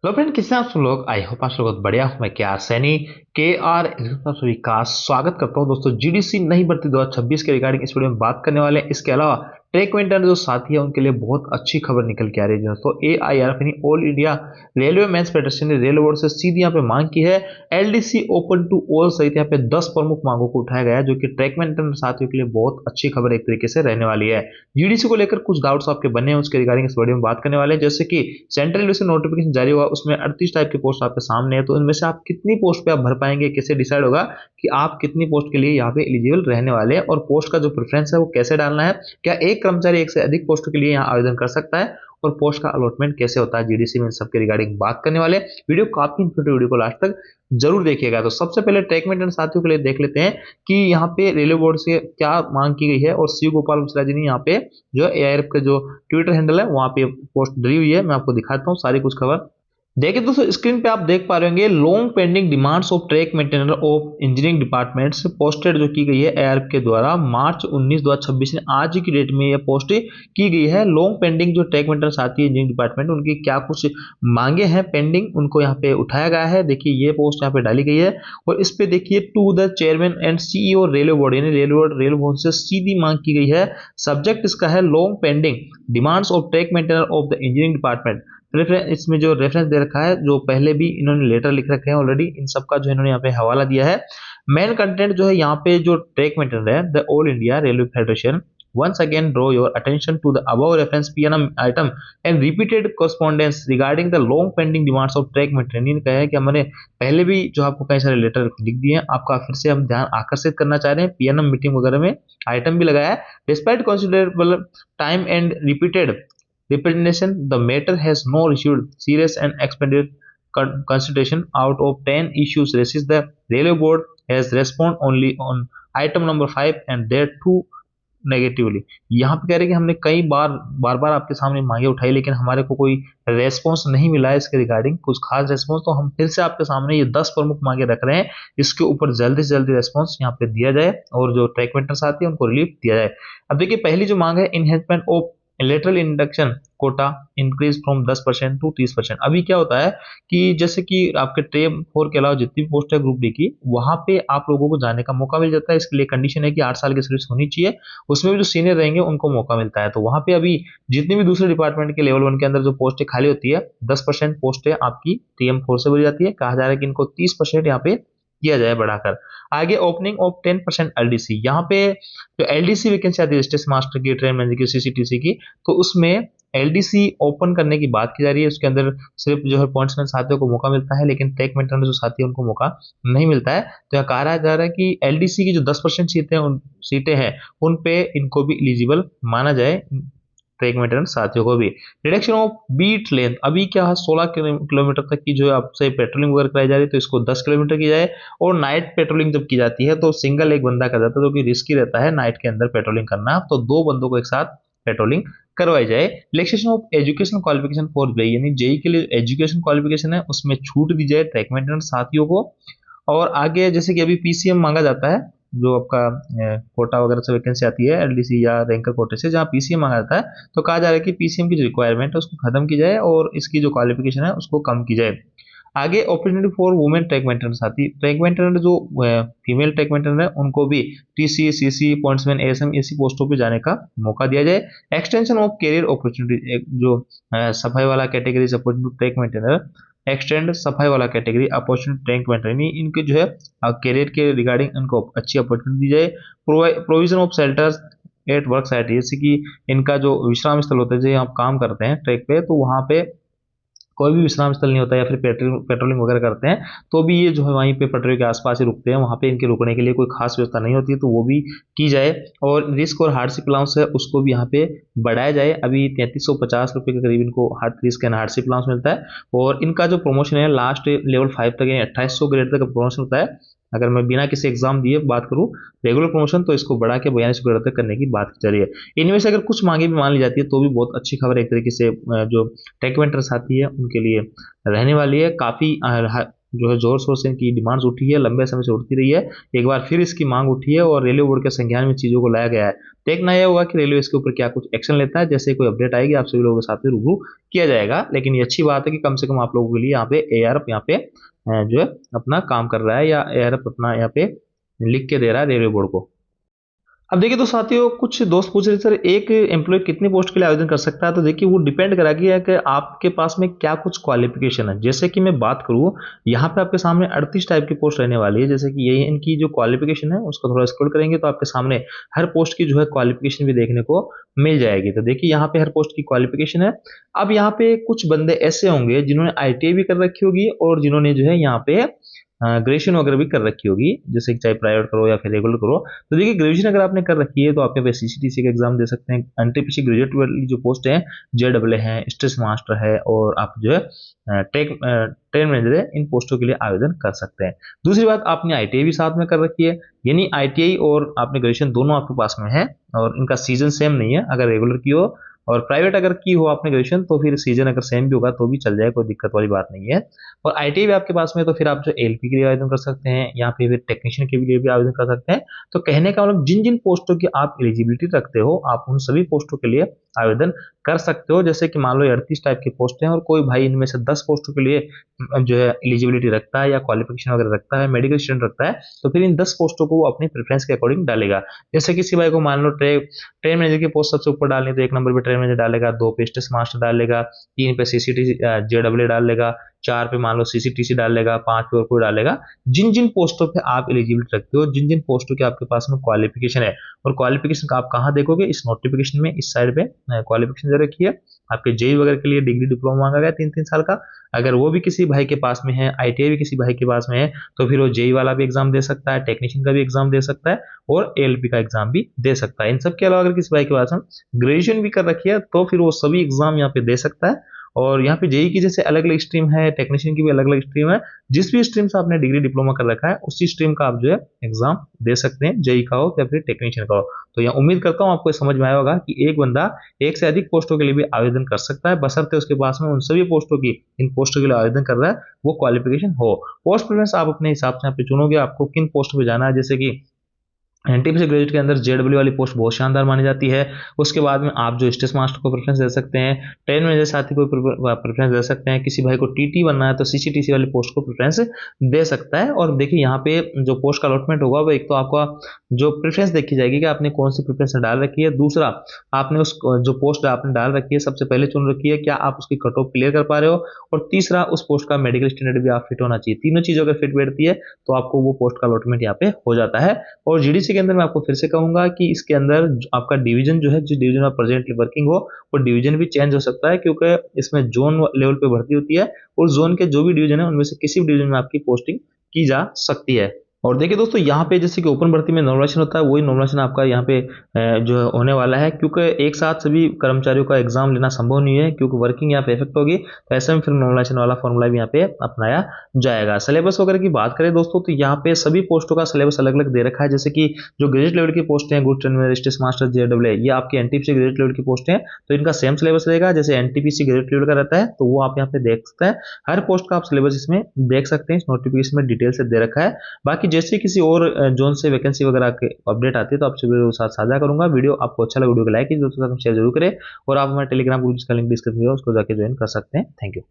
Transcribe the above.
Hello friend, किसने आप सब लोग? आई होप आप सब लोग बढ़िया हो। मैं क्या सैनी के आर आप सभी का स्वागत करता हूं। दोस्तों, जीडीसी नई भर्ती 2026 के रिगार्डिंग इस वीडियो में बात करने वाले हैं। इसके अलावा ट्रैक वेंडर जो साथी है उनके लिए बहुत अच्छी खबर निकल के आ रही है दोस्तों। AIRF यानी all India railway men's federation ने रेलवे बोर्ड से सीधी यहाँ पे मांग की है। LDC ओपन टू ऑल सहित यहाँ पे 10 प्रमुख मांगों को उठाया गया है, जो कि ट्रैक वेंडर साथियों के लिए बहुत अच्छी खबर एक तरीके से रहने वाली है। जीडीसी को लेकर कुछ डाउट्स आपके बने हैं, उसके रिगार्डिंग इस वीडियो में बात करने वाले हैं। जैसे कि सेंट्रल रेलवे से नोटिफिकेशन जारी हुआ, उसमें 38 टाइप की पोस्ट आपके सामने है, तो इनमें से आप कितनी पोस्ट पे आप भर पाएंगे, कैसे डिसाइड होगा कि आप कितनी पोस्ट के लिए यहाँ पे एलिजिबल रहने वाले हैं, और पोस्ट का जो प्रेफरेंस है वो कैसे डालना है, क्या एक कर्मचारी एक से अधिक पोस्ट के लिए यहाँ आवेदन कर सकता है, और पोस्ट का अलॉटमेंट कैसे होता है जीडीसी में, इन सबके रिगार्डिंग बात करने वाले। वीडियो काफी इंपॉर्टेंट, वीडियो को लास्ट तक जरूर देखिएगा। तो सबसे पहले ट्रैक मेंटेन साथियों के लिए देख लेते हैं कि यहाँ पे रेलवे बोर्ड से क्या मांग की गई है, और सी गोपाल मिश्रा जी ने यहाँ पे जो AIRF का जो ट्विटर हैंडल है वहां पे पोस्ट डली हुई है। मैं आपको दिखाता हूँ सारी कुछ खबर। देखिए दोस्तों, स्क्रीन पे आप देख पा रहे होंगे, long pending demands of track maintainer of engineering department से पोस्टेड जो की गई है AIRF के द्वारा मार्च 19 2026 में, आज की डेट में यह पोस्ट की गई है। लॉन्ग पेंडिंग जो ट्रैक मेंटेनर साथी है इंजीनियरिंग डिपार्टमेंट, उनकी क्या कुछ मांगे हैं पेंडिंग, उनको यहाँ पे उठाया गया है। देखिए ये पोस्ट यहाँ पे डाली गई है, और इस पे देखिए to the chairman and CEO railway board, यानी रेलवे बोर्ड से सीधी मांग की गई है। सब्जेक्ट इसका है long pending demands of track maintainer of the engineering department. इसमें जो रेफरेंस दे रखा है, जो पहले भी इन्होंने लेटर लिख रखे हैं ऑलरेडी, इन सब का जो इन्होंने यहाँ पे हवाला दिया है। मेन कंटेंट जो है यहाँ पे जो ट्रैक मेंटेनर है, the all India railway federation once again draw your attention to the above reference PNM item and repeated correspondence regarding the long pending demands of track maintenance। कहा है कि हमने पहले भी जो आपको कई सारे लेटर लिख दिए हैं, आपका फिर से हम ध्यान आकर्षित करना चाह रहे हैं। PNM मीटिंग वगैरह में आइटम भी लगाया है। Despite considerable time and repeated repetition, the matter has no received serious and expanded consideration. Out of 10 issues raised, the railway board has responded only on item number 5 and that too negatively. यहाँ पे कह रहे हैं कि हमने कई बार आपके सामने मांगे उठाई, लेकिन हमारे को कोई रेस्पॉन्स नहीं मिला है इसके रिगार्डिंग, कुछ खास रेस्पॉन्स। तो हम फिर से आपके सामने ये 10 प्रमुख मांगे रख रहे हैं, इसके ऊपर जल्दी से जल्दी रेस्पॉन्स यहाँ पे दिया जाए, और जो ट्रैक मेंटेनर साथी है उनको रिलीफ दिया जाए। अब देखिए, पहली जो मांग है, enhancement of lateral induction quota increase from 10% to 30%। अभी क्या होता है कि जैसे कि आपके ट्रेन 4 के अलावा जितनी पोस्ट है ग्रुप डी की, वहां पे आप लोगों को जाने का मौका मिल जाता है। इसके लिए कंडीशन है कि 8 साल की सर्विस होनी चाहिए, उसमें भी जो सीनियर रहेंगे उनको मौका मिलता है। तो वहां पे अभी जितनी भी दूसरे डिपार्टमेंट के लेवल 1 के अंदर जो पोस्टें खाली होती है, 10% पोस्टें आपकी TM4 से भरी जाती है। कहा जा रहा है कि इनको 30% यहाँ पे किया जाए बढ़ाकर। आगे ओपनिंग ऑफ 10% LDC, यहाँ पे जो LDC वैकेंसी आती है स्टेशन मास्टर की, ट्रेन मैनेजर की, CCTC की, तो उसमें LDC ओपन करने की बात की जा रही है। उसके अंदर सिर्फ जो है पॉइंट्समैन साथियों को मौका मिलता है, लेकिन ट्रैक मेंटेनर जो साथी है उनको मौका नहीं मिलता है। तो यहाँ कहा जा रहा है कि LDC की जो 10% सीटें हैं उन पे इनको भी एलिजिबल माना जाए, ट्रैक मेंटेनर साथियों को भी। रिडक्शन ऑफ बीट लेंथ, अभी क्या है 16 किलोमीटर तक की जो आपसे पेट्रोलिंग वगैरह कराई जा रही है, तो इसको 10 किलोमीटर की जाए। और नाइट पेट्रोलिंग जब की जाती है तो सिंगल एक बंदा कर जाता है, जो कि रिस्की रहता है नाइट के अंदर पेट्रोलिंग करना, तो 2 बंदों को एक साथ पेट्रोलिंग करवाई जाए। Relaxation of education qualification for JE, यानी जेई के लिए एजुकेशन क्वालिफिकेशन है उसमें छूट दी जाए ट्रैक मेंटेनर साथियों को। और आगे जैसे कि अभी PCM मांगा जाता है, जो आपका कोटा वगैरह से वैकेंसी आती है LDC या रैंकर कोटे से, जहाँ PCM मांगा जाता है, तो कहा जा रहा है कि PCM की जो रिक्वायरमेंट है उसको खत्म की जाए, और इसकी जो क्वालिफिकेशन है उसको कम की जाए। आगे opportunity for women track maintainer साथी, ट्रैक मेंटेनर जो फीमेल ट्रैक मेंटेनर है उनको भी TC, CC, पॉइंट्समैन, ASM ऐसी पोस्टों पे जाने का मौका दिया जाए। एक्सटेंशन ऑफ करियर अपॉर्चुनिटी, जो सफाई वाला category opportunity track maintainer, extend सफाई वाला कैटेगरी अपॉर्चुनिटी ट्रैक मेंटेनर, इनके जो है करियर के रिगार्डिंग इनको अच्छी अपॉर्चुनिटी दी जाए। Provision of shelters at work site, जैसे कि इनका जो विश्राम स्थल होता है, जो आप काम करते हैं ट्रैक पे, तो वहां पे कोई भी विश्राम स्थल नहीं होता, या फिर पेट्रोलिंग वगैरह करते हैं तो भी ये जो है वहीं पे पटरी के आसपास ही रुकते हैं, वहां पे इनके रुकने के लिए कोई खास व्यवस्था नहीं होती है, तो वो भी की जाए। और रिस्क और हार्डशिप अलाउंस है उसको भी यहाँ पे बढ़ाया जाए। अभी 3350 रुपये के करीब इनको रिस्क एंड हार्डशिप अलाउंस मिलता है, और इनका जो प्रमोशन है लास्ट लेवल 5 तक, यानी 2800 ग्रेड तक प्रमोशन होता है। अगर मैं बिना किसी एग्जाम दिए बात करूं रेगुलर प्रमोशन, तो इसको बढ़ा के 4200 ग्रेड तक करने की बात की जा रही है। इनमें से अगर कुछ मांगे भी मान ली जाती है तो भी बहुत अच्छी खबर एक तरीके से जो टेक वेंटर साथी है उनके लिए रहने वाली है। काफी जो है जोर शोर से इनकी डिमांड्स उठी है, लंबे समय से उठती रही है। एक बार फिर इसकी मांग उठी है और रेलवे बोर्ड के संज्ञान में चीज़ों को लाया गया है। देखना यह होगा कि रेलवे इसके ऊपर क्या कुछ एक्शन लेता है। जैसे कोई अपडेट आएगी आप सभी लोगों के साथ में रूबरू किया जाएगा। लेकिन ये अच्छी बात है कि कम से कम आप लोगों के लिए यहाँ पे एआरएफ यहाँ पे जो है अपना काम कर रहा है, या एआरएफ अपना यहाँ पे लिख के दे रहा है रेलवे बोर्ड को। अब देखिए तो साथियों, कुछ दोस्त पूछ रहे सर एक एम्प्लॉय कितनी पोस्ट के लिए आवेदन कर सकता है। तो देखिए वो डिपेंड करेगी कि आपके पास में क्या कुछ क्वालिफिकेशन है। जैसे कि मैं बात करूँ, यहाँ पे आपके सामने 38 टाइप की पोस्ट रहने वाली है। जैसे कि ये इनकी जो क्वालिफिकेशन है उसको थोड़ा स्क्रॉल करेंगे तो आपके सामने हर पोस्ट की जो है क्वालिफिकेशन भी देखने को मिल जाएगी। तो देखिए यहाँ पे हर पोस्ट की क्वालिफिकेशन है। अब यहाँ पे कुछ बंदे ऐसे होंगे जिन्होंने ITI भी कर रखी होगी और जिन्होंने जो है यहाँ पे ग्रेजुएशन वगैरह भी कर रखी होगी, जैसे कि चाहे प्राइवेट करो या फिर रेगुलर करो। तो देखिए ग्रेजुएशन अगर आपने कर रखी है तो आप यहाँ पे CCTC का एग्जाम दे सकते हैं। NTPC ग्रेजुएट वाली जो पोस्ट है, JEE है, स्टेस मास्टर है, और आप जो है ट्रेन मैनेजर है, इन पोस्टों के लिए आवेदन कर सकते हैं। दूसरी बात, आपने ITI भी साथ में कर रखी है, यानी ITI और आपने ग्रेजुएशन दोनों आपके पास में है और इनका सीजन सेम नहीं है। अगर रेगुलर की हो और प्राइवेट अगर की हो आपने ग्रेजुएशन तो फिर सीजन अगर सेम भी होगा तो भी चल जाए, कोई दिक्कत वाली बात नहीं है। और ITI भी आपके पास में तो फिर आप जो LP के लिए आवेदन कर सकते हैं, या फिर टेक्नीशियन के लिए भी आवेदन कर सकते हैं। तो कहने का मतलब जिन जिन पोस्टों की आप एलिजिबिलिटी रखते हो आप उन सभी पोस्टों के लिए आवेदन कर सकते हो। जैसे कि मान लो 38 टाइप की पोस्ट हैं और कोई भाई इनमें से 10 पोस्टों के लिए जो है एलिजिबिलिटी रखता है या क्वालिफिकेशन वगैरह रखता है, मेडिकल स्टूडेंट रखता है, तो फिर इन 10 पोस्टों को वो अपनी प्रेफरेंस के अकॉर्डिंग डालेगा। जैसे किसी भाई को मान लो ट्रेन मैनेजर की पोस्ट सबसे ऊपर डालनी, तो 1 नंबर पे ट्रेन मैनेजर डालेगा, 2 पे स्टेस मास्टर डालेगा, 3 पे CCTC JEE डालेगा, 4 पे मान लो CCTC डालेगा, 5 पे और कोई डालेगा। जिन जिन पोस्टों पे आप एलिजिबिलिटी रखते हो, जिन जिन पोस्टों के आपके पास में क्वालिफिकेशन है, और क्वालिफिकेशन का आप कहाँ देखोगे, इस नोटिफिकेशन में इस साइड पे क्वालिफिकेशन दे रखी है। आपके JEE वगैरह के लिए डिग्री डिप्लोमा मांगा गया 3-3 साल का। अगर वो भी किसी भाई के पास में है, ITI भी किसी भाई के पास में है, तो फिर वो JEE वाला भी एग्जाम दे सकता है, टेक्नीशियन का भी एग्जाम दे सकता है और LP का एग्जाम भी दे सकता है। इन सब के अलावा अगर किसी भाई के पास में ग्रेजुएशन भी कर रखी है तो फिर वो सभी एग्जाम यहाँ पे दे सकता है। और यहाँ पे JEE की जैसे अलग अलग स्ट्रीम है, टेक्नीशियन की भी अलग अलग स्ट्रीम है। जिस भी स्ट्रीम से आपने डिग्री डिप्लोमा कर रखा है उसी स्ट्रीम का आप जो है एग्जाम दे सकते हैं, JEE का हो या फिर टेक्नीशियन का हो। तो यहाँ उम्मीद करता हूँ आपको समझ में आया होगा कि एक बंदा एक से अधिक पोस्टों के लिए भी आवेदन कर सकता है, बशर्ते उसके पास में उन सभी पोस्टों की, इन पोस्टों के लिए आवेदन कर रहा है, वो क्वालिफिकेशन हो। पोस्ट प्रेफरेंस आप अपने हिसाब से यहाँ पे चुनोगे, आपको किन पोस्ट पे जाना है। जैसे कि NTPC ग्रेजुएट के अंदर JEE वाली पोस्ट बहुत शानदार मानी जाती है। उसके बाद में आप जो स्टेस मास्टर को प्रेफरेंस दे सकते हैं, ट्रेन मैनेजर साथ ही कोई प्रेफरेंस दे सकते हैं। किसी भाई को TT बनना है तो CCTC वाली पोस्ट को प्रेफरेंस दे सकता है। और देखिए यहाँ पे जो पोस्ट का अलॉटमेंट होगा वो एक तो आपका जो प्रेफरेंस देखी जाएगी कि आपने कौन सी प्रेफरेंस डाल रखी है, दूसरा आपने उस जो पोस्ट आपने डाल रखी है सबसे पहले चुन रखी है, क्या आप उसकी कट ऑफ क्लियर कर पा रहे हो, और तीसरा उस पोस्ट का मेडिकल स्टैंडर्ड भी आप फिट होना चाहिए। तीनों चीजों अगर फिट बैठती है तो आपको वो पोस्ट का अलॉटमेंट यहाँ पे हो जाता है। और GDC के अंदर मैं आपको फिर से कहूंगा कि इसके अंदर आपका डिवीजन जो है, जिस डिवीजन में प्रेजेंटली वर्किंग हो, वो डिवीजन भी चेंज हो सकता है, क्योंकि इसमें जोन लेवल पे भर्ती होती है और जोन के जो भी डिवीजन है उनमें से किसी भी डिवीजन में आपकी पोस्टिंग की जा सकती है। और देखिए दोस्तों, यहाँ पे जैसे कि ओपन भर्ती में नॉमिनेशन होता है, वही नॉमिनेशन आपका यहाँ पे जो है होने वाला है, क्योंकि एक साथ सभी कर्मचारियों का एग्जाम लेना संभव नहीं है, क्योंकि वर्किंग यहाँ पे इफेक्ट होगी। तो ऐसे में फिर नॉमिनेशन वाला फॉर्मूला भी यहाँ पे अपनाया जाएगा। सिलेबस वगैरह की बात करें दोस्तों, तो यहाँ पे सभी पोस्टों का सिलेबस अलग अलग दे रखा है। जैसे कि जो ग्रेजुएट लेवल की पोस्ट है, good train manager, station master, JEE, ये आपकी NTPC ग्रेजुएट लेवल की पोस्ट है, तो इनका सेम सिलेबस रहेगा जैसे NTPC ग्रेजुएट लेवल का रहता है। तो वो आप यहाँ पे देख सकते हैं, हर पोस्ट का आप सिलेबस इसमें देख सकते हैं, इस नोटिफिकेशन में डिटेल से दे रखा है। बाकी जैसे किसी और जोन से वैकेंसी वगैरह के अपडेट आती है तो आपसे वीडियो के साथ साझा करूंगा। वीडियो आपको अच्छा लगा, वीडियो को लाइक कीजिए, दोस्तों के साथ शेयर जरूर करें, और आप हमारे टेलीग्राम ग्रुप का लिंक डिस्क्रिप्शन में है, उसको जाके ज्वाइन कर सकते हैं। Thank you.